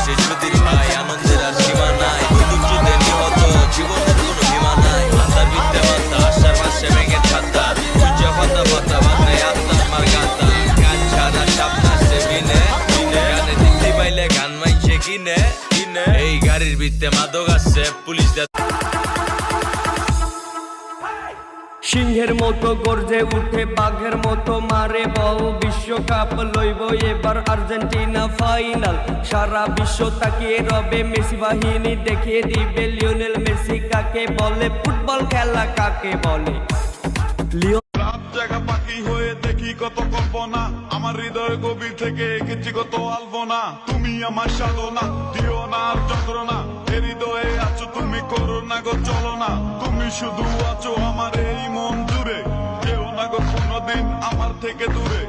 আসে সুধীর ভাই, আনন্দের আর সীমা নাই। বন্দুকযুদ্ধে নিহত, জীবনের কোনো বীমা নাই। মাথার বিদ্যে মাথা, আশার পাশে মেঘের ছাতা, সূর্য পাতা পাতা বাঁধে আত্মার মার গাতা। গান ছাড়া সাপনা সে বিনে, গানে দিতে পাইলে গান মাইছে কিনে। এই গাড়ির ভিত্তে মাদক আছে, পুলিশ সিংহের মতো গর্জে উঠে, বাঘের মতো মারে বল। বিশ্বকাপ লইব এবার আর্জেন্টিনা ফাইনাল। সারা বিশ্ব তাকিয়ে রবে, মেসি বাহিনী দেখিয়ে দিবে লিওনেল মেসি কাকে বলে, ফুটবল খেলা কাকে বলে। রাত জাগা পাখি হয়ে দেখি কত কল্পনা, আমার হৃদয় গভীর থেকে এঁকেছি কত আলপনা। তুমি আমার সাধনা, দিও না আর যন্ত্রণা, এ হৃদয়ে আছো তুমি, করো না গো চলো না। তুমি শুধু আছো আমার এই মন জুড়ে, কেউ না গো কোনোদিন আমার থেকে দূরে।